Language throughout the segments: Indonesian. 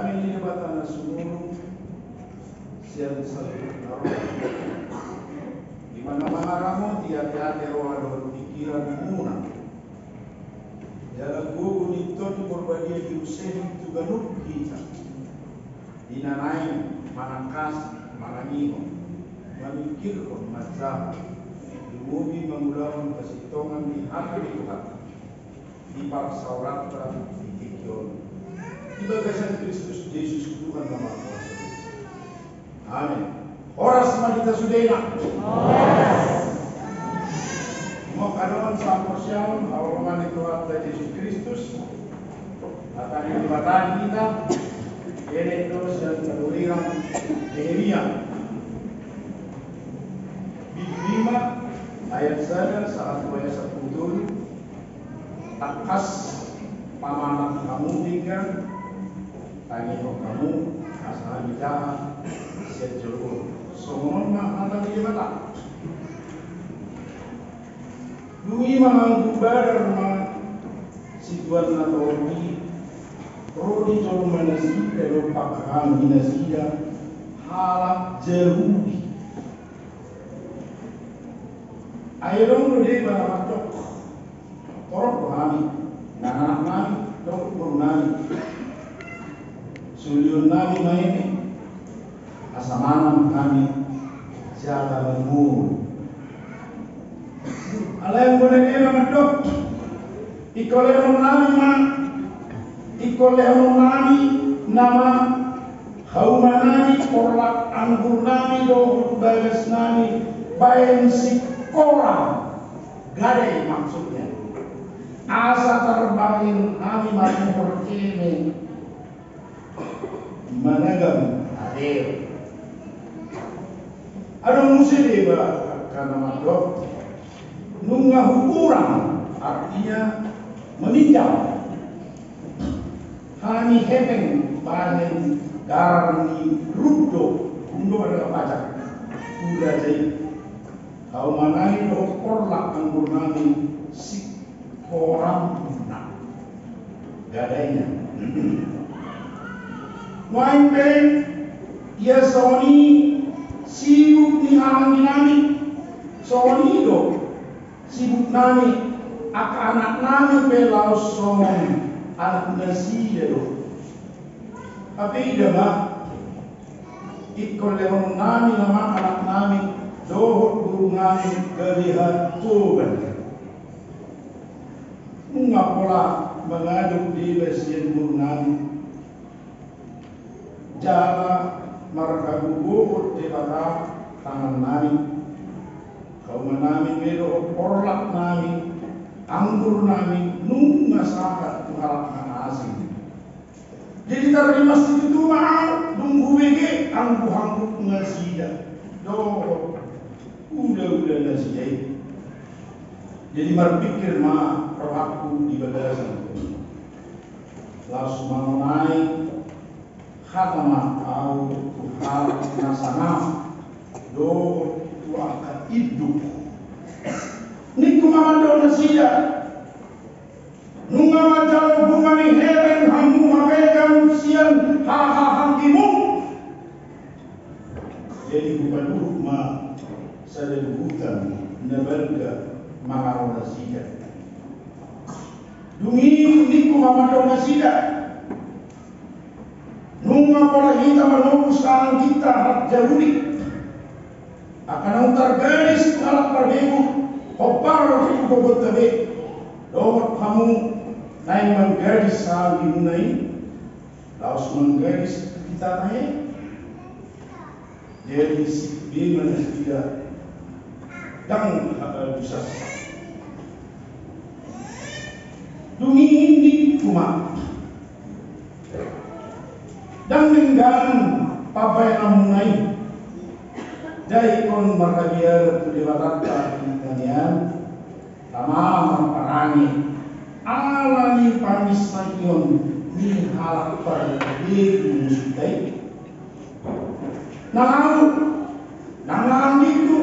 Kami ini batana sumuru siang satu naruh. Di mana-mana kamu tiap-tiap roh pikiran muna. Jalan gugu nito di berbagai diusaha juga nuk kita. Dinanai manakas manangiho memikirkan mazhab dumugi mengulangkan kesitongan di hati Tuhan di parsaurata di tikion di bagasan Kristus Yesus Tuhan nama kuasa. Amin. Horas kita sudena. Mau kadoan sampursial awal Tuhan Yesus Kristus akan dibatan kita. Ini terus yang keduliran Nehemia Bib 5 ayat 1 saat buaya sepuluh takas pamanah kamu tinggal tanya kamu asal bicara sejauh semua ada di mata dui menangguh barang situan atau Rodi jauh manasi kalau pakam dinasida halak jauhi. Airong rodi baratok korok kami, nanak kami, dokter kami, suliun kami main, asamanam kami, siapa mengur. Alayang boleh dia mamadok, ikoleh kami Ikole nami nama haumanami korlak anggur nami dohut bagas nami bayan sikora gadai maksudnya asa terbangin nami masih berkini managam adil aduh musim deh karena madok nunggah hukuran artinya meninjau Hani hepeng panen garni rudo adalah pajak udah jadi kau manai do korlak anggur nami si koram nak gadainya main pen ia soni sibuk ni angin nami soni do sibuk nami anak nami pelaus somong anak nasi itu, tapi dah ikut lewat nami nama anak nami dohut guru nami kelihat tuhan. Mengapola mengaduk di besian guru nami, jala mereka gugur di bawah tangan nami, kau menami bedo korlak nami. Anggur nami nunga sahabat mengalahkan asing. Jadi taruh di masjid itu mau nunggu wege anggu ngasida. Doh, udah ngasida. Jadi berpikir mah perlaku di bagasan. Langsung mau naik khatama au hal nasana. Doh itu akan hidup. Niku mamando nasida nunga majal bungani heren hamu mapegang sian haha hangimu jadi bukan ma sadebutan nabarga mangaro nasida dungi niku mamando nasida nunga pola hita manobus ang kita hak jaruni akan utar garis alat perbebu Opar itu bobot tabe, dohot kamu naik menggadis sahaja munai, laos menggadis kita naik, jadi si bimana tidak dang bisa. Dumi ini cuma, dan menggan papai amunai. Jadi kon markabiar tu dibatata kanian tamam perangi alani pamisayon ni halak pergi mustai nangang itu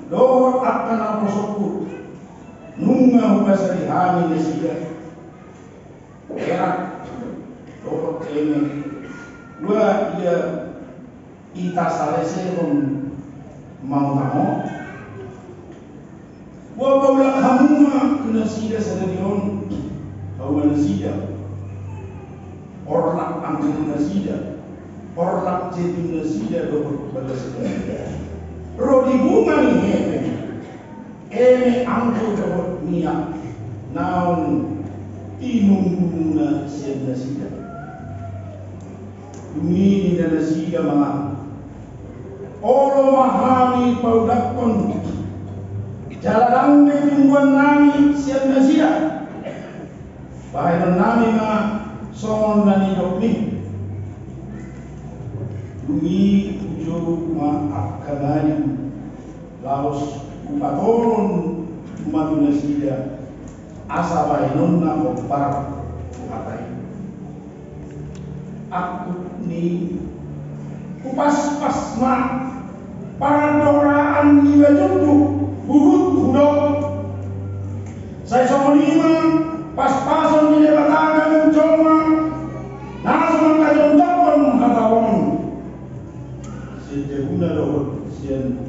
dohot akan apa sokut nunga bahasa dihami nesiya erak dohot keme Dua ia ita salese kon mau tamo. Wa baula hamuma kena sida sadadion awan sida. Orlak angkut nasida, orlak jadi nasida dohut balas nasida. Rodi bunga ni eme angkut dohut niat, naun inunguna sian nasida. Dumi ni nasida mga. Olo mahami paudakon, jalan tungguan nami sian nasida. Bahayan nami mga son dan hidup ni dumi ujo ma'akkamani laos upaton umatunasida asabay nun na kompar matay aku ni kupas-pas ma parandoraan ni wajudu buhut hudok saya somonima pas-pason ni lebatagan coma nasman kajong dakon hatawon sejahuna dohut sian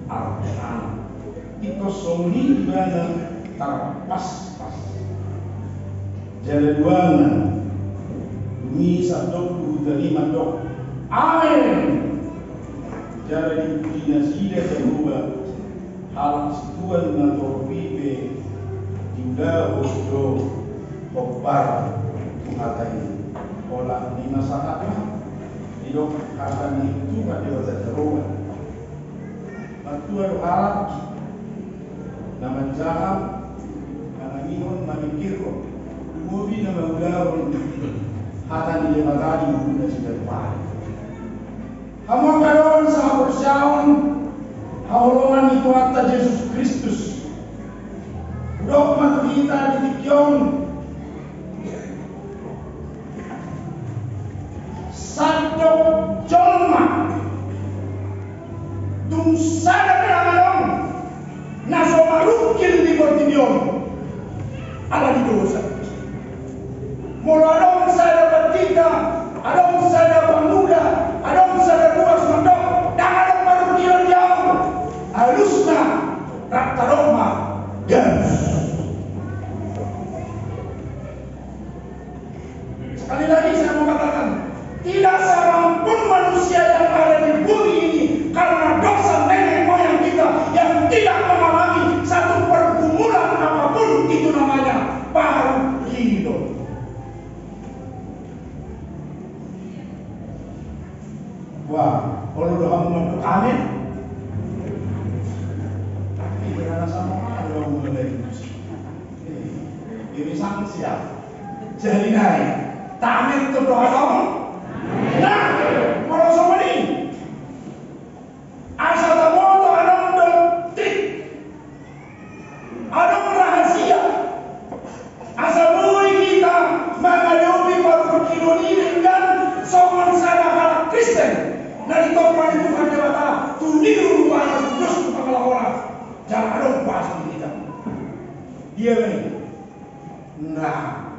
artean ito somni ibana tarpas-pas jaladuangan dumi sabdok utalima dok amen jala di dinasida seruba hal situan na torpipe diudah do kopar mengatai olah di masyarakat hidup akan itu pada wajah teruan waktu ada harap nama jaham karena minum memikir mobil nama udaun akan dijebatani guna sudah depan kamu kadon sama bersyaun haulungan itu atas Yesus Kristus dogma kita ditikyon satu jolma tung sada penanganon naso marukil di kortibion ala di dosa mula adong sada bertiga adong sada pemuda adong sada buas mandok dan adong marukil jauh halusna rakta Roma dan sekali lagi saya mau katakan tidak seorang pun manusia yang ada di bumi ini karena dosa nenek moyang kita yang tidak mengalami satu pergumulan apapun itu namanya baru hidup. Wah, kalau doa menurut amin, tapi karena sama ada mulai ini sanksi ya, jadi naik, tamin itu doa dong. Nah, kalau sama ini asal tamu ada doktrin, ada rahasia, asal mulai kita menghadapi perkiraan ini dan sopan sadar Kristen dari topan itu kan dewata tuniru banyak terus kepala orang jangan ada bahasa kita dia ini nah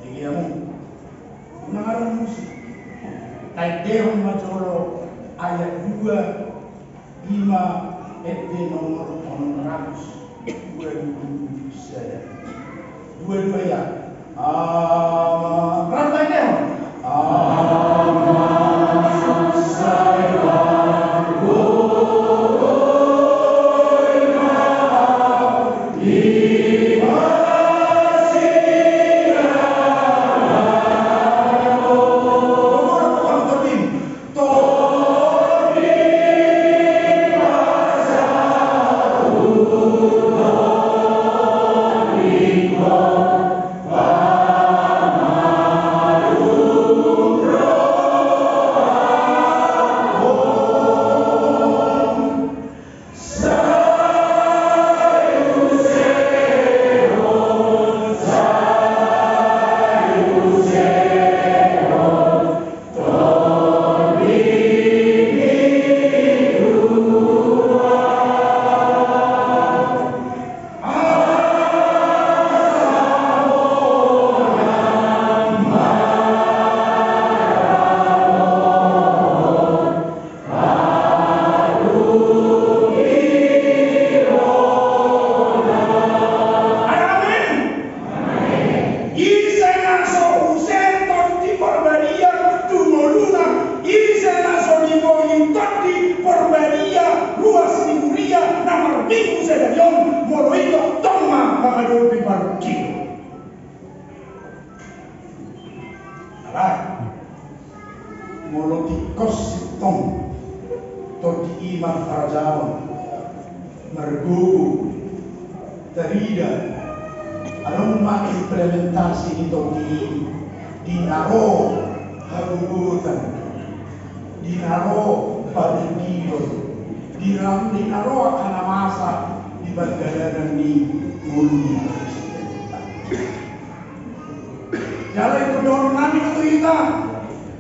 ini kamu mengarang musik Taidehon Majolo ayat 2 5 SD nomor 600 22 saya 22 ya berapa Taidehon Maimon molo ito toma makadopi barukilo. Alay, molo tikos sitong toti iman karajaon margugu terida anong ma-implementasi ito dinaro hagugutan, dinaro barukilo, dinaro akanamasa di bagadaran ni Mulia. Jalan itu doon namin ito ita,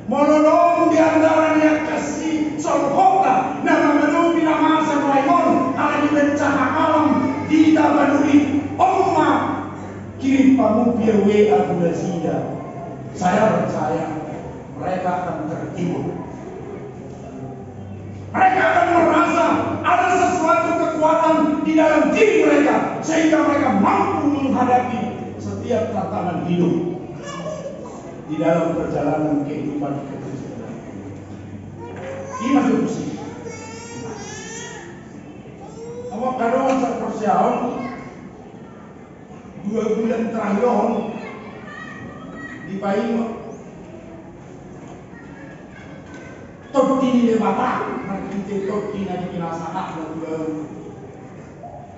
mololong di antaranya kasih solkota na mamalubi na masa Maimon ala di bencana alam di tabanuri Omma kirim pamupir WA Bulazida. Saya percaya mereka akan terhibur. Mereka akan merasa ada sesuatu kekuatan di dalam diri mereka sehingga mereka mampu menghadapi setiap tantangan hidup di dalam perjalanan kehidupan kekristenan. Ini masih pusing. Awak kadang sa persyaon 2 bulan terakhir di Paimo Toti ni bata, nakikita toti na kinasakak na tulang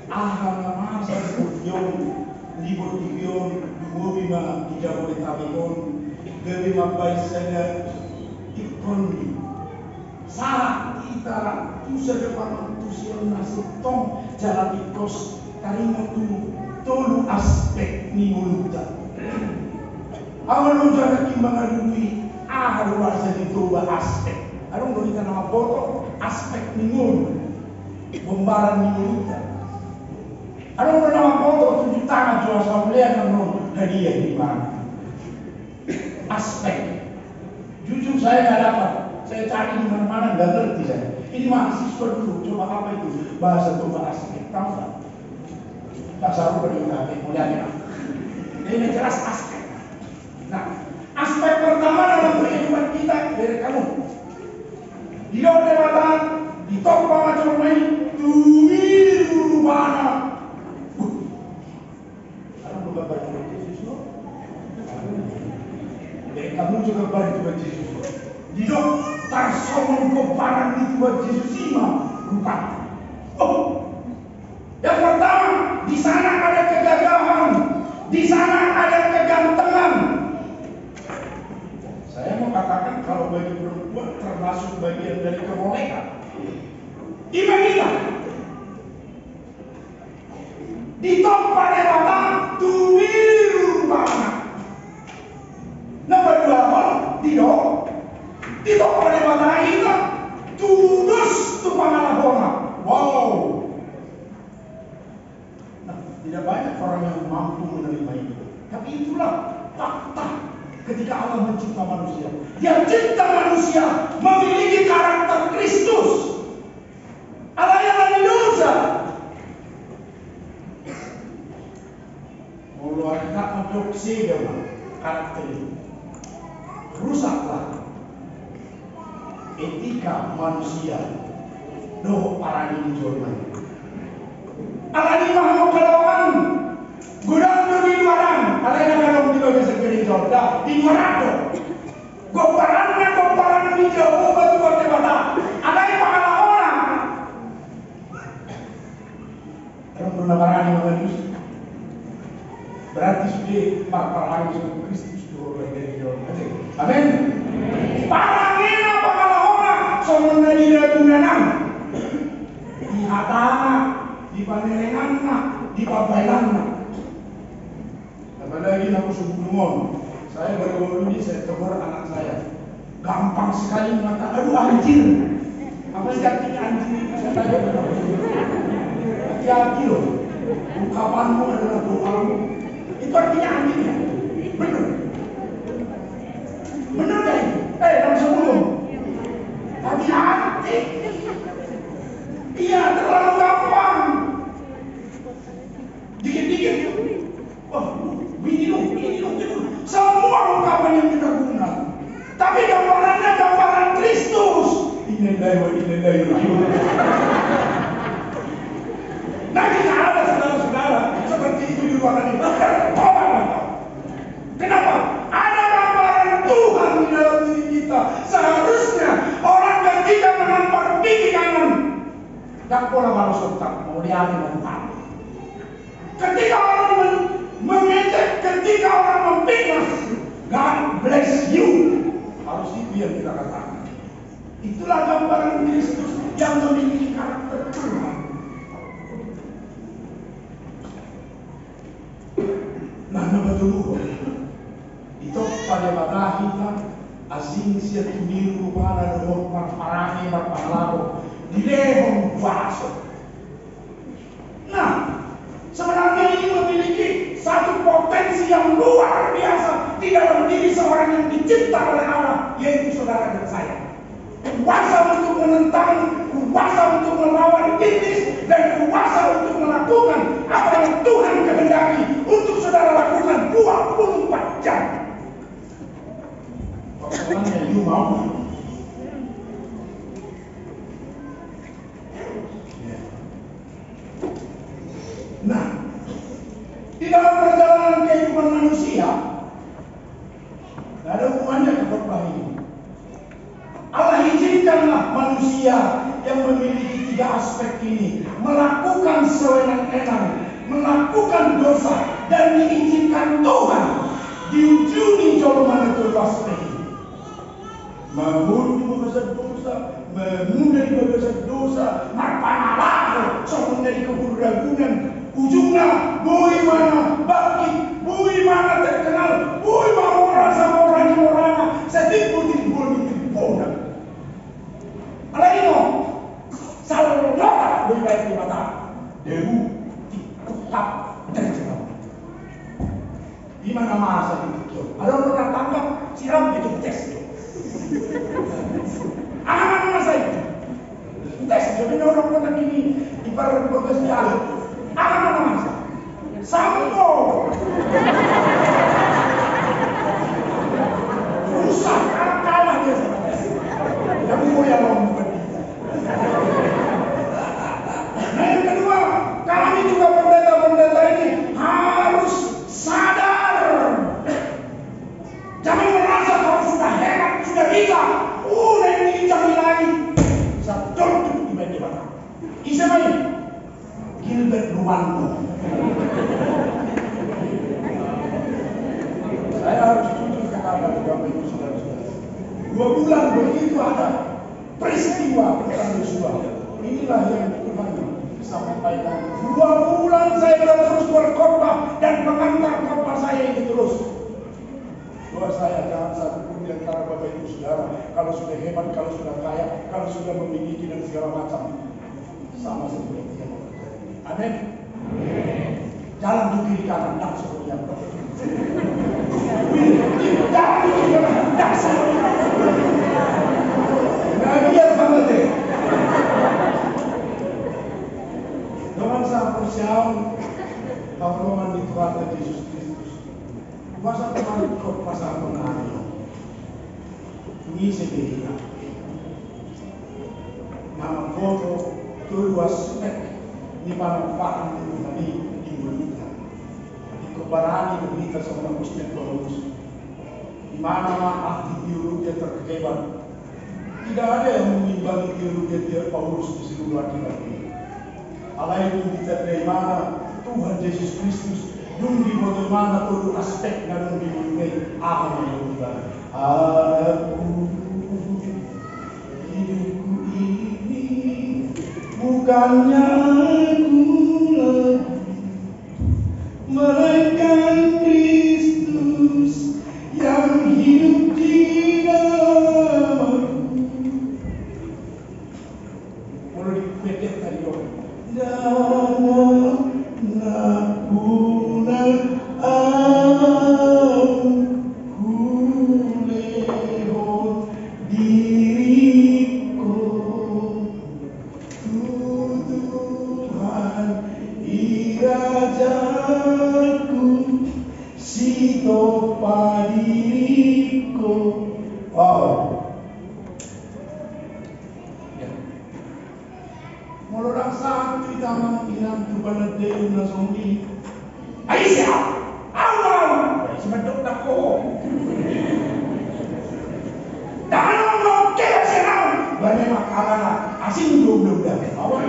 ahang masa sebutyon, libot-libyon, dumobi ma Jabodetabekon, gabi mabaisanya ikon salah kita tusa depan tusian nasutong jalan ikos karimo tolu aspek ni muluta. Awal lo jaga kimbang alumi luar dito ba aspek. Anong gawin nama foto aspek ningun bombaran muluta. Anong nama foto 7 tangan jual asamblea ng hadiah di mana? Aspek. Jujur saya nggak dapat. Saya cari di mana-mana nggak ngerti saya. Ini mahasiswa dulu coba apa itu bahasa coba aspek tahu nggak? Bahasa apa berita mulianya? Ini jelas aspek. Nah, aspek pertama dalam kehidupan kita dari kamu. Di dalam dewatan, di toko macam main, tumiru mana? Karena bukan baju Yesus, no? Dari kamu juga baju Yesus. Di dalam tarsomon kebaran itu baju Yesus ima rupa. Oh, yang pertama di sana ada kegagahan, di sana ada kegantengan. Saya mau katakan kalau bagi perempuan termasuk bagian dari kemolekan. Iman kita di tempat dewata tuwiru banget. Nomor 2 di tempat dewata kita tudus tu pangalahona. Wow. Nah, tidak banyak orang yang mampu menerima itu. Tapi itulah fakta. Ketika Allah mencipta manusia, Dia cipta manusia memiliki karakter Kristus. Allah yang dosa. Kalau kita adopsi karakter itu, rusaklah etika manusia. Doh para ini jorman. Allah ini maha kelawan. Gudang di luaran, alay na kalong di ba sa gering jorda, di luarado. Goparan ni Jauh batu bata. Alay pangalaona. Karena penawaran yang bagus, berarti sudah parang sama Kristus dulu dari jorda. Amin. Parangina pangalaona, soalnya di dagunanan, di hatana, di panelenganna, di pabaylanna. Apalagi aku sebelum saya baru ini saya tegur anak saya gampang sekali mengatakan aduh anjir. Apa sih artinya anjir? Saya tanya hati-hati loh, ungkapanmu adalah doamu, itu artinya anjir ya? Bener gak itu? Dalam sebelum hati-hati, iya terlalu gampang dikit-dikit. Bini lu, semua ungkapan yang kita gunakan. Tapi gambarannya gambaran Kristus. Innalillahi wa inna ilaihi raji'un. Nah, kita ada ruangan ini. Kenapa? Ada gambaran Tuhan di dalam diri kita. Seharusnya orang ketika menampar gigi kanan, gak boleh baru sontak mau diambil Tuhan. Ketika orang mengejek, ketika orang memfitnah, God bless you. Harus itu yang kita katakan. Itulah gambaran Kristus yang memiliki karakter Tuhan. Nah, betul. Itu pada batahita asing siya tumiru para doon parang magpaklaro dilehong baso. Nah, sebenarnya ini memiliki satu potensi yang luar biasa di dalam diri seorang yang dicipta oleh Allah, yaitu saudara dan saya. Kuasa untuk menentang, kuasa untuk melawan iblis, dan kuasa untuk melakukan apa yang Tuhan kehendaki untuk saudara lakukan 24 jam. Persoalannya, you mau? Nah, di dalam perjalanan kehidupan manusia, tidak ada hubungannya ke khotbah ini. Allah izinkanlah manusia yang memiliki 3 aspek ini melakukan sewenang-wenang, melakukan dosa, dan diizinkan Tuhan diujungi jalan itu aspek ini. Membunuh dosa, menghindari dosa, marpanalaku, soal dari keburagunan, ujungnya bui mana baki, bui mana terkenal, bui mana orang sama orang setipu tipu. Alaino, selalu notak bui baik di mata, debu tetap terkenal. Di mana masa itu? Ada orang pernah tangkap siram itu tes. Anak masa itu tes, jadi orang kota gini ibarat bekas jalan. Anak masa sampo rusak kalah dia sama tes. Tapi mau yang mau nah, yang kedua, kami juga pendeta-pendeta ini harus sadar. Jangan merasa kalau sudah hebat, sudah bisa. Yang dicari lagi. Satu tiba-tiba mata. Isa main. Gilbert Ruwanto. Saya harus jujur katakan kepada ibu saudara-saudara. 2 bulan begitu ada peristiwa tentang Yosua. Inilah yang Tuhan sampaikan. 2 bulan saya terus berkhotbah dan mengantar khotbah saya ini terus. Doa saya jangan satu pun di antara Bapak Ibu Saudara, kalau sudah hebat, kalau sudah kaya, kalau sudah memiliki dan segala macam, sama seperti yang terjadi. Amin. Jalan di kiri kanan, tak seperti yang terjadi. Jalan di kiri kanan, tak seperti yang terjadi. Nggak biar banget deh. Dengan sang persiapan, pertolongan di Tuhan Yesus Kristus. Masa kemarin kau pasal mengalir, ini sebelumnya. Nama foto kedua spek ini manfaat dari Indonesia. Di kebarani berita sama Muslim Paulus, di mana ahli teologi terkebat. Tidak ada yang mengimbangi teologi Paulus di seluruh akibat ini. Allah itu kita dari mana Tuhan Yesus Kristus. Nunggu bagaimana tuh aspek yang dimulai apa yang dibuat. Aku hidupku ini bukannya aku lagi, melainkan Kristus yang hidup di dalam aku. Mulai dipikir tadi dong. Ay siya, awal. Ay sumadok na ko. Dahil mo kaya siya na. Banyak makalala, asing belum dah. Awal.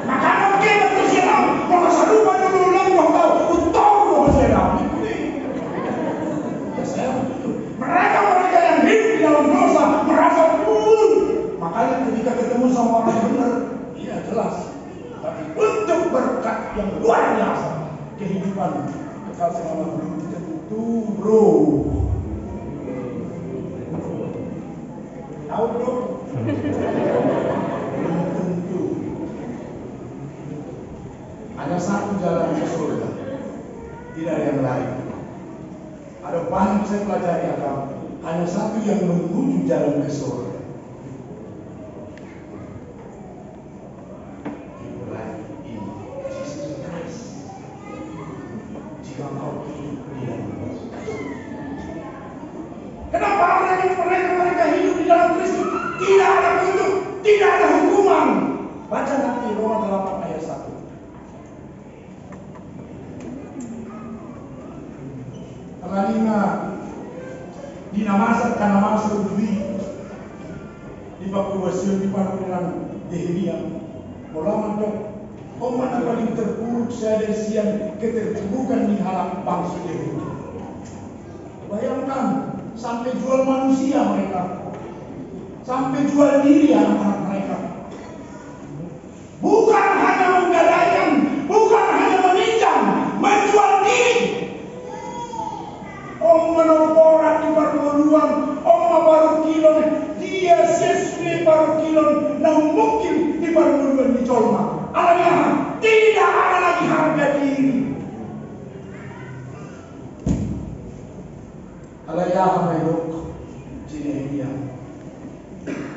Makanan kaya betul siya na. Kalau salupa dulu lang mo tahu, utang mo siya na. Ya saya begitu. Mereka yang hidup di dalam dosa merasa pun. Makanya ketika ketemu sama orang benar, iya jelas. Tapi untuk berkat yang luar biasa, kehidupan kekal selama belum tentu, bro. Tahu bro? Belum tentu. Hanya satu jalan ke surga, tidak ada yang lain. Ada banyak saya pelajari agama, hanya satu yang menuju jalan ke surga. Kenapa mereka hidup di dalam Kristus? Tidak ada kutuk, tidak ada hukuman. Baca nanti Roma 8 ayat 1. Kalima dinamasak karena masa udui di Pakuwasiun di Panakulan Nehemia. Mulai dok, oman paling terburuk saya dari siang keterburukan di halaman bangsa Yahudi. Bayangkan sampai jual manusia mereka, sampai jual diri anak-anak mereka. Bukan hanya menggadaikan, bukan hanya meminjam, menjual diri. Om menoporak di perpuluhan, om baru kilon, dia sesuai baru kilon, nah mungkin di perpuluhan di colma. Alanya tidak ada lagi harga diri. Alaya hamayok Nehemia.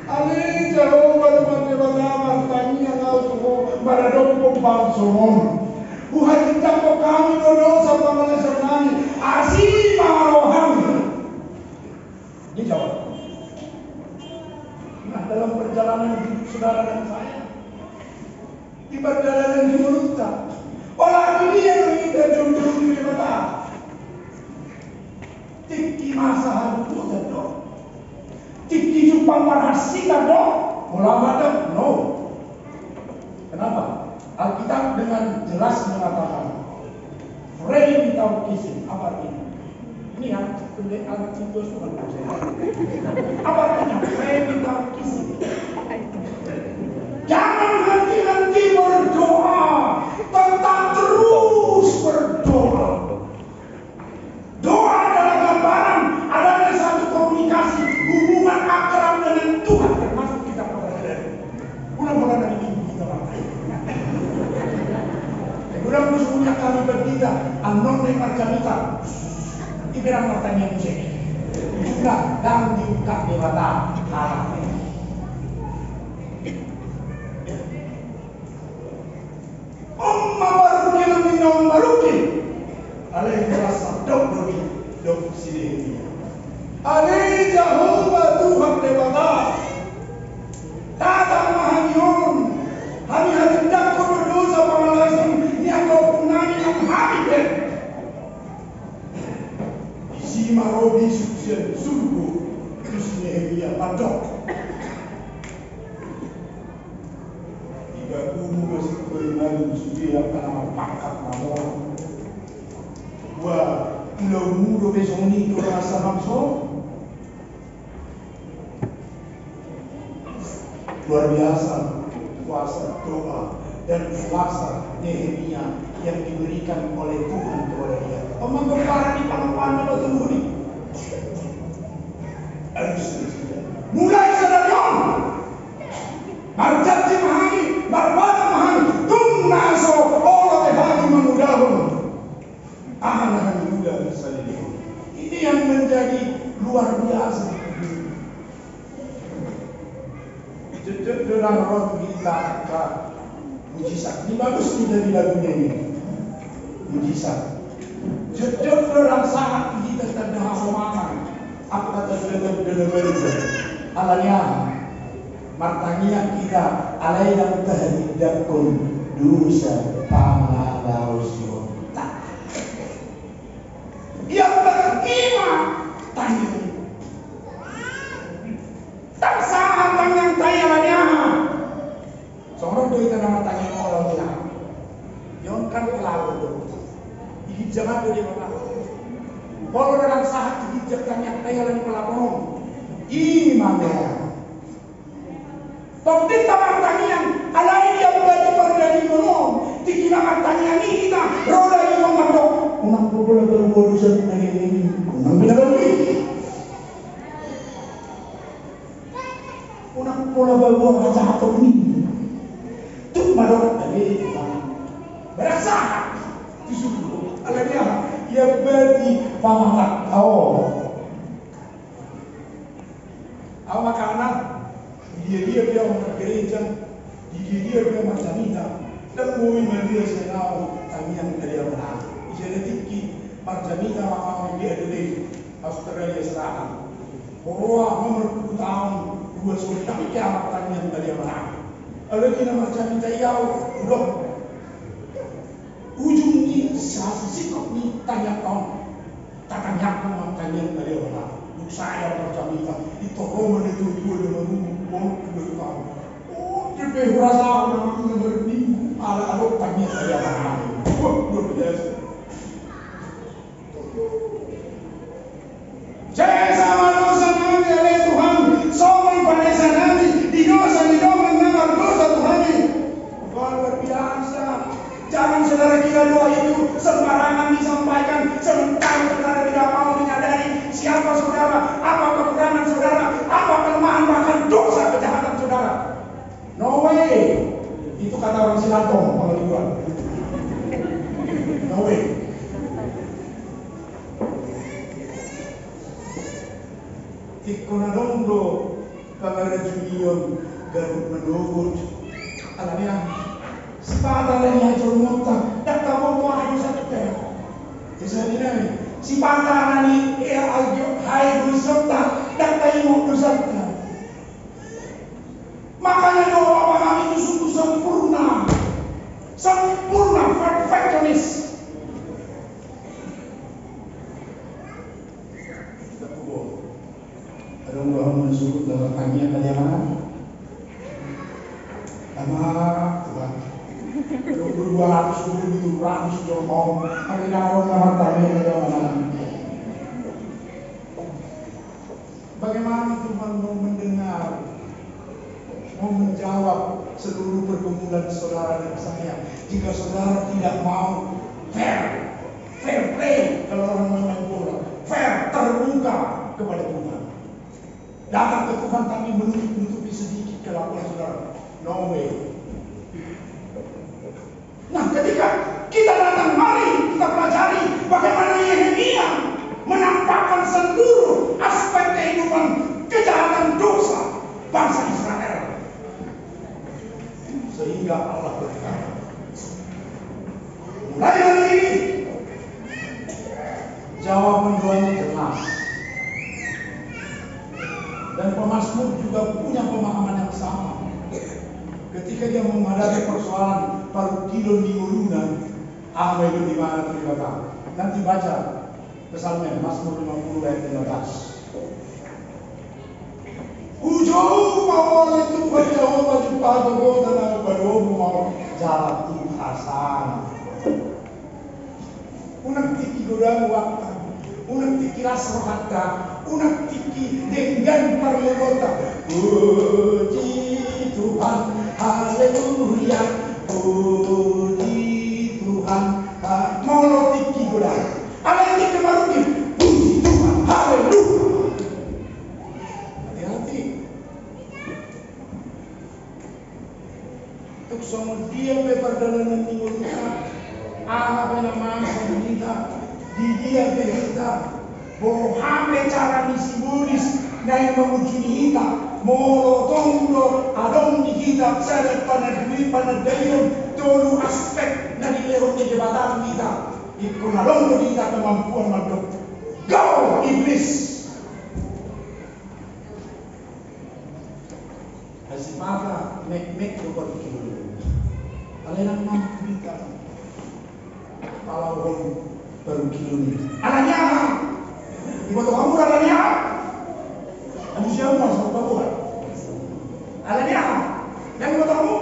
Ali jauh bagaimana bagaimana tanya kau tuh baradok pembangsom. Tuhan kita kau kami dosa panggilan kami asih maroham. Dia jawab. Nah dalam perjalanan hidup saudara dan saya, di perjalanan hidup kita, olah dunia yang kita jom-jom di mata. Tiki masa haru dok. Tiki jumpa marasita dok. Ulama dok, no. Kenapa? Alkitab dengan jelas mengatakan frame without kissing. Apa artinya? Ini yang Alkitab itu bukan saya. Apa artinya frame without kissing? Jangan henti-henti berdoa, tetap terus berdoa. Doa adalah gambaran adanya satu komunikasi hubungan akrab dengan Tuhan, termasuk kita berdua. Mudah-mudahan dari minggu kita pakai. Mudah-mudahan semuanya kami bertiga, anon dan margamita. Iberang matanya musik. Juga dan diungkap di mata harap. Omma barukin minum barukin. Alai merasa dok sini. Alai Jehovah Tuhan dewata. Tata mahanyon. Kami hendak berdosa pengalasan yang kau punani yang habis. Isi marobi sukses surga terus Nehemia padok. Tiga kumu masih beriman sudah akan pangkat namor. Wah, pulau mudo besok ni tu rasa bangso. Luar biasa kuasa doa dan kuasa Nehemia yang diberikan oleh Tuhan kepada dia. Omong kepara di pangkuan atau temuri. Mulai sedarion. Marjat mahani, barbada mahani, tumnaso Allah tehani mengudahun. Anak muda misalnya. Ini yang menjadi luar biasa. Dalam roh kita mujizat. Ini bagus nih dari lagunya ini. Mujizat. Jujur orang sangat kita terdengar semangat. Aku kata benar-benar alanya martanya kita alai yang terhadap dosa pangalaus. kan pelaut dong. Hijab apa dia mana? Kalau dalam saat hijab tanya tanya lagi pelapor, iman ya. Tapi tamang tanian, alai dia berarti perdana gunung. Dikira tanian ini kita roda yang memandok. Unang bola berbodoh satu lagi ini. Unang benar lagi. Unang bola berbodoh kaca atau ini. Tuh madok dari berasa. Disuruh. Alai dia berarti pamatak. Awak makanan. Dia orang gereja, dia macam ini. Dan mui dia senau tamian dari orang. Genetik macam ini orang dia dari Australia Selatan. Orang nomor tahun 2 tapi kiamat tamian dari orang. Kalau kita macam ini tahu, udah ujung ni sikap ni tanya kau, tanya kau tamian dari orang. Saya macam itu Roma itu dengan tahun. Oh, dia berasa orang berminggu ala tanya saya mana. Luar biasa. Saya sama dosa kami oleh Tuhan. Soal pada nanti di dosa mendengar dosa Tuhan. Luar biasa. Jangan saudara kira doa itu sembarangan disampaikan sementara saudara tidak mau menyadari siapa saudara, apa kekurangan saudara, apa kelemahan bahkan dosa kejahatan saudara. No way. Itu kata orang Silatong pengetahuan. No way. Ikonarondo pagara Junior Garut menurut alamiah. Sipata lang niya jurmunta, nagtabo ko ay sa tutera. Isa din namin, sipata na ni ay busota, nagtayo mo busota. Makanya doa apa kami itu sungguh sempurna, perfectionist. Kita kubur. Ada orang mensuruh dalam tanya bagaimana? Ama Tuhan. 200 jomong hari naron nama tanya bagaimana Tuhan mau mendengar, mau menjawab seluruh pergumulan saudara dan saya jika saudara tidak mau fair play kalau orang main bola, fair terbuka kepada Tuhan, datang ke Tuhan tapi menutupi sedikit kelakuan saudara. No way. Nah, ketika kita datang, mari kita pelajari bagaimana Yeremia menampakkan seluruh aspek kehidupan kejahatan dosa bangsa Israel. Sehingga Allah berkata, mulai hari ini, jawaban doanya jelas. Dan pemazmur juga punya pemahaman yang sama. Ketika dia menghadapi persoalan paruh kilo di ulunan, apa itu di mana terlibat? Nanti baca Psalmen Mazmur 50 ayat 15. Ujung awal itu pada Yehova jumpa Tuhan dan baru mau jalan Tuhan. Unang tiki godang waktu, unang tiki rasa harta, unang tiki dengan perlengota. Puji Tuhan, haleluya, puji Tuhan, mau tiki godang. Ada yang tiki marukin, puji Tuhan, haleluya. Hati-hati. Untuk semua dia perjalanan timur apa nama kita di dia kita bahwa hamil cara misi Buddhis na mengunjungi kita molotonglo adong di kita saya panadayon tolu aspek na dilehon di jabatan kita ikunalong kita kemampuan mandok go iblis asimata mek lupa dulu alena mampu kita kalau baru kilo ini anaknya di foto kamu anaknya manusia masuk babuan anaknya yang di foto kamu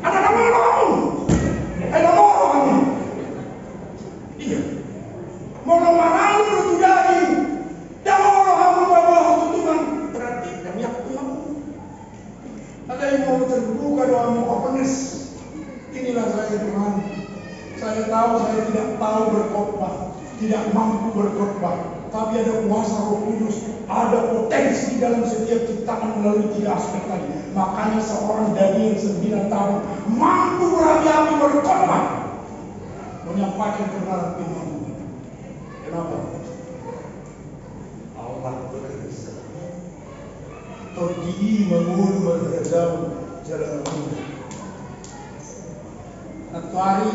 ada nama kamu ada nama kamu Saya tahu saya tidak tahu berkhotbah, tidak mampu berkhotbah, tapi ada kuasa Roh Kudus, ada potensi di dalam setiap ciptaan melalui 3 aspek tadi. Makanya seorang Daniel 9 tahun mampu berapi-api berkhotbah, menyampaikan kebenaran firman Tuhan. Kenapa? Allah bekerja. Pergi mengulu berjauh jalan Tuhan. Satu hari,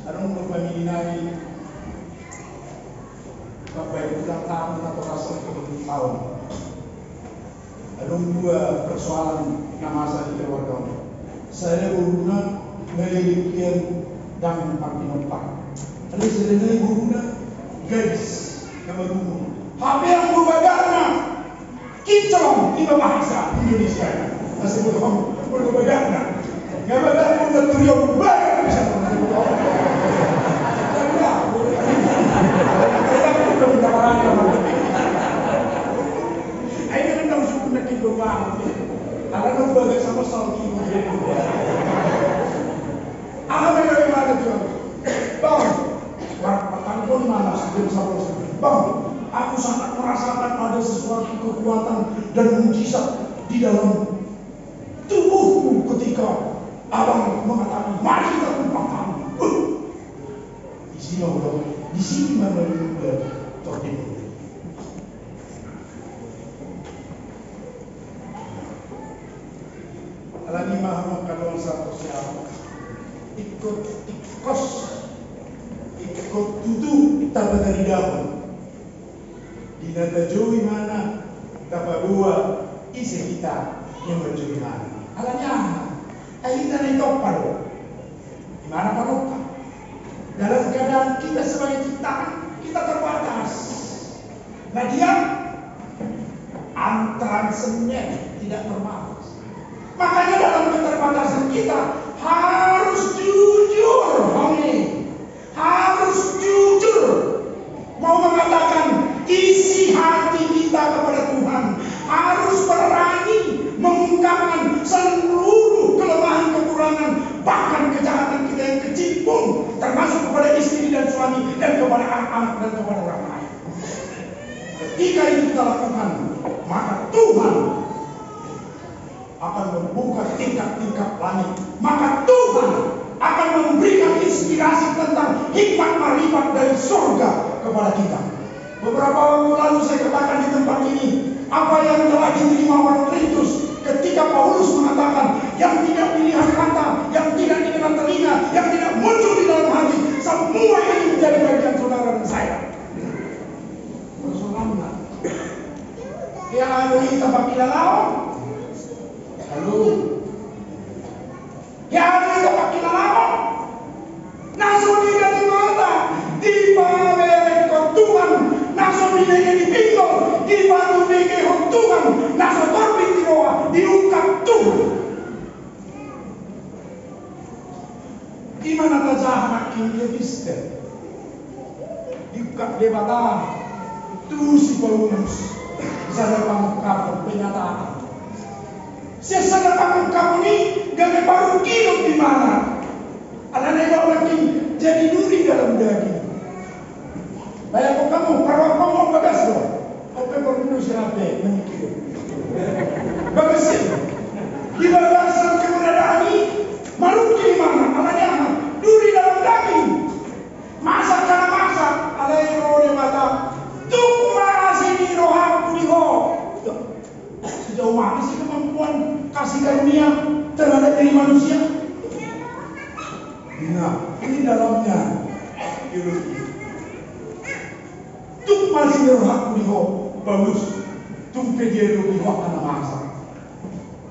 anong pamilinay Bapak ulang tahun atau rasa 30 tahun. Anong dua persoalan na masa di keluarga. Saya berguna ngelilikyan dan pagpinumpak. Ano sila na berguna? Guys, na marunong. Habi ang bubaga na kincong lima bahasa Indonesia. Kasi berbubaga na. Nga baga mo na tuyong baga siya. Ay ganun daw suko na kinuha. Alam mo ba sa masal kinuha? Ako may narimagat yun. Bang, patangkon malas din sa Diyos. Bang, aku sangat merasakan ada sesuatu kekuatan dan mujizat di dalam tubuhku ketika abang mengatakan, mari kita tumpang kami. Di sini mana juga tertidur. Alani maha kalon sa siapa ikut tutu tabagari dahon. Dinatajoy mana tapabuwa isi kita yang berjoy mana. Alanya ay kita na ito palo. Gimana panukah? Dalam keadaan kita sebagai ciptaan, kita terbatas. Nah dia antransenden, tidak terbatas. Makanya dalam keterbatasan kita harus jujur, harus jujur, mau mengatakan isi hati kita kepada Tuhan, harus berani mengungkapkan seluruh kelemahan kekurangan, bahkan kejahatan kita yang kecimpung, termasuk kepada istri dan suami dan kepada anak-anak dan kepada orang lain. Ketika itu kita lakukan, maka Tuhan akan membuka tingkat-tingkat langit. Maka Tuhan akan memberikan inspirasi tentang hikmat marifat dari surga kepada kita. Beberapa waktu lalu saya katakan di tempat ini, apa yang telah diterima orang Korintus ketika Paulus mengatakan yang tidak dilihat mata, yang tidak dikenal telinga, yang tidak muncul di dalam hati, semua ini menjadi bagian saudara dan saya. Persoalannya, yang ada di tempat kita lawan, halo, yang ada di tempat kita lawan, langsung tidak di mata, di pamer Tuhan, langsung tidak di pinggul, di batu pikir Tuhan, langsung terbit di bawah, diungkap Tuhan. Di mana tajahan ini bisa diungkap debatan, itu si Paulus bisa mengungkap penyataan. Sesudah mengungkap ini, gak baru hidup di mana? Anak-anak makin jadi duri dalam daging. Bayang kamu, kalau kamu bagas dong, apa perlu siapa menikir? Bagas sih. Di bagasan keberadaan ini, malu di mana? Alanya duri dalam daging. Masak karena masak, alai roh mata. Tuk masih di rohaku di roh. Sejauh mana sih kemampuan kasih karunia terhadap diri manusia? Nah, ini dalamnya biologi. Tuk masih di rohaku di roh. Bagus. Tuk dia di roh karena masak.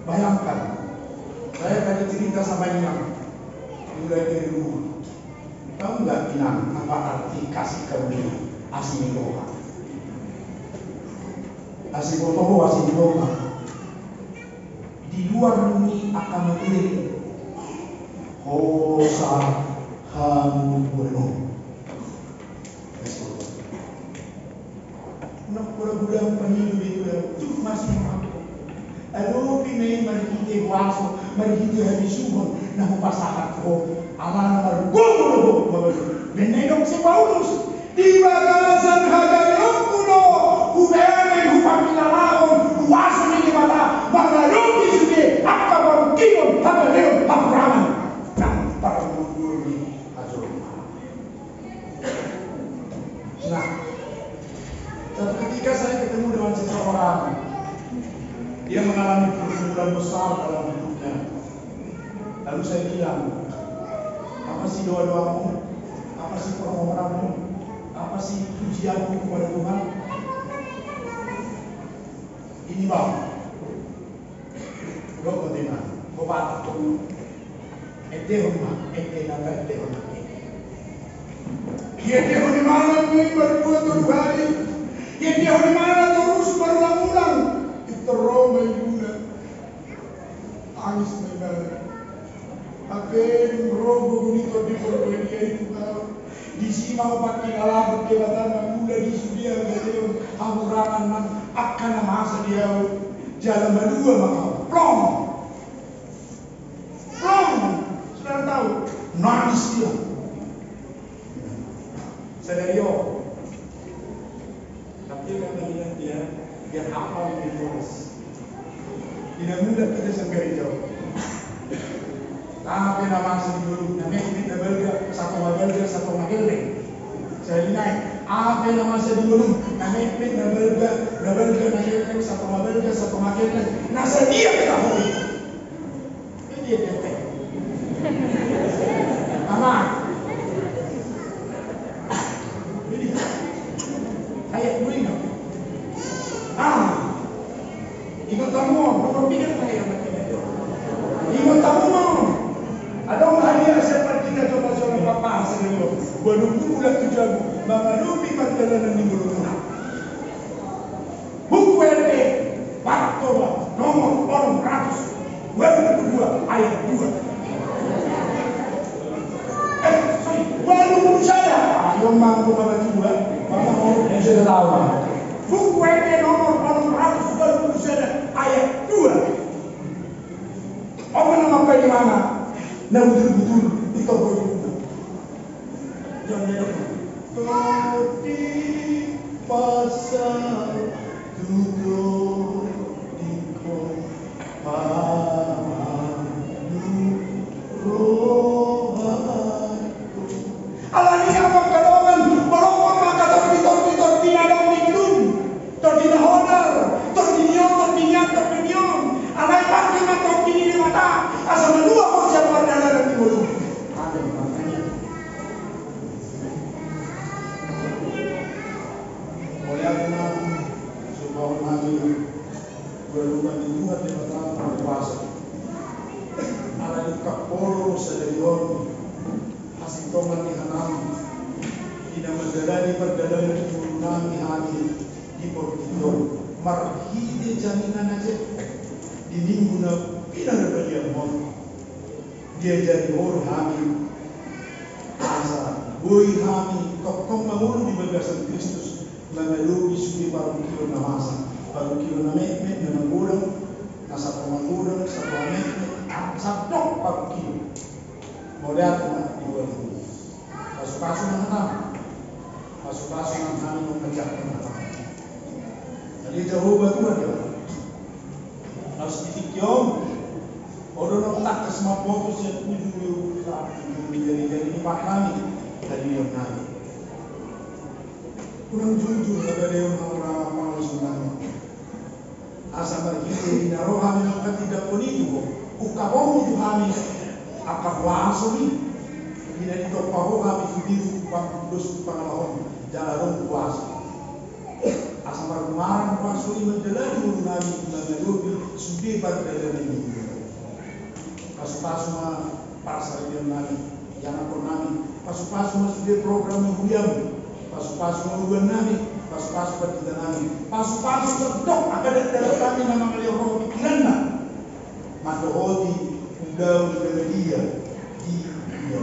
Bayangkan, saya tadi cerita sama Inang, mulai dari rumah. Tahu nggak Inang apa arti kasih karunia? Asimiloha. Asimiloha, asimiloha. Di luar bumi akan mengirim Hosa Hamu Bueno. Nak pura-pura penilu itu tuh masih mampu. Aduh, pinay marikite waso, marikite habisuhon, na mapasakat ko, aman margomo benedok si Paulus di bagasan hagayong kuno kubere kupamilalaon kuwaso ni mata magalupi sude akabarukilon hagayong Abraham ng parangulong ni Azor. Nah, satu ketika saya ketemu dengan seseorang, dia mengalami pergumulan besar dalam hidupnya. Lalu saya bilang, apa sih doa-doamu? Apa sih permohonanmu? Apa sih pujianmu kepada Tuhan? Ini bang, lo bagaimana? Obat, ente rumah, ente naga, ente rumah. Ente rumah ini berbuat terbaik. Ente rumah terus berulang-ulang. Itu Roma Yuna, tangis negara. Akhirnya robo bonito di Portugalia itu kau di sini mau pakai alat kelihatan muda di sudia gadeo amurangan man akan masa dia jalan berdua makau plong sudah tahu nangis dia sederio tapi kan bilang dia hafal di tulis tidak mudah kita sampai jauh. Tapi nama dulu, namanya kita belga satu mageleng. Saya naik. Apa nama dulu, namanya kita belga mageleng satu mageleng. Nah saya dia kita hobi. Ini dia tete. Aman. Ini ayat mulia. Ikut tamu, nomor 3 saya ikut tamu mau. Ada hadiah seperti kata pasal papa sendiri. Menunggu bulan 7 mengalami perjalanan di Muluna. Buku LP Faktor nomor 400 web kedua ayat 2. Baru saya. Ayo mampu baca 2. Mama mau sudah tahu. Buku LP nomor 400 baru saya ayat 2. Apa nama di mana? Nah betul-betul di toko itu. Jangan di pasar duduk di kota rohanku. Alani apa kadoman balokon maka torbitor tinadong diklun tordinahonal tordinion alai pagi matok ini mata asal dua kau siapa dalam di mulut. Oleh karena sebuah hari berubah di dua tempat berpuasa. Alai kapolo sederion hasil toman di hanam tidak menjalani perjalanan turunan di hari di Portugal marhide jaminan aja di minggu na pinang beliau mohon dia jadi orang kami asa boy kami kokong mangulu di bagasan Kristus mengelupi suci baru kilo na masa baru kilo na met na manggulang nasa pemanggulang sa pamet sabtok baru kilo modal na dibuat masuk-masuk ng hanam masuk-masuk ng kami mengajak ng hanam jadi Jehovah Tuhan dia harus ditikjom. Orang nak tak kesemua fokus yang tujuh jadi empat kami dari yang kami. Kurang jujur kepada yang orang mau sebenarnya. Asal berkita di naruh kami nak tidak pun itu. Ukabomu tu kami akan wasumi. Tidak ditopahu kami sudiru pangkudus pangalahon jalan puasa. Asal berkemarin pasuri menjalani mengenai mengelupi sudah berjalan ini. Pasu-pasu pasar yang nami, yang aku nami. Pasu-pasu sudah program yang pasu-pasu mengubah nami, pasu-pasu berkita nami. Pasu-pasu sedok akan dalam kami nama kalian orang pikiran na. Matohodi udau dengan dia di dia.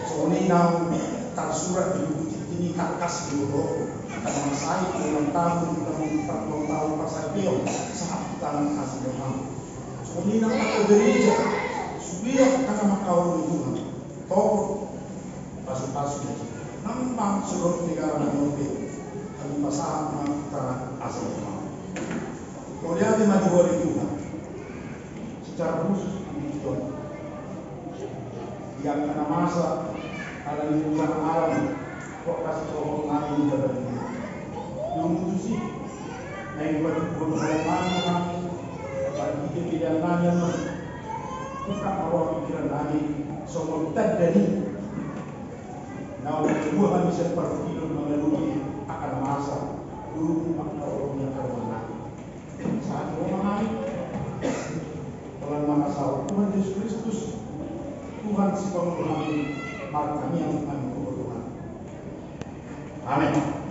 Soalnya nau tak surat di ini karkas di bawah. Karena saya 6 tahun, 40 tahun pasal dia, saat tangan kasih Tuhan. Soalnya nak gereja, sudah makau Tuhan. Toko pasu-pasu nampang seluruh negara mobil kami pasangan kita asal Tuhan. Kau lihat di maju Tuhan secara khusus di Tuhan. Yang kena masa ada lingkungan alam kok kasih tolong kami kepada dia. Yang mutusi naik baju kami bagi pilihan nanya kita awal pikiran lagi soal tadi. Nah, buah bisa seperti itu melalui akan masa dulu maka orang yang termenang saat memahami dengan masa Tuhan Yesus Kristus Tuhan si Penghuni kami yang kami kebutuhan. Amin.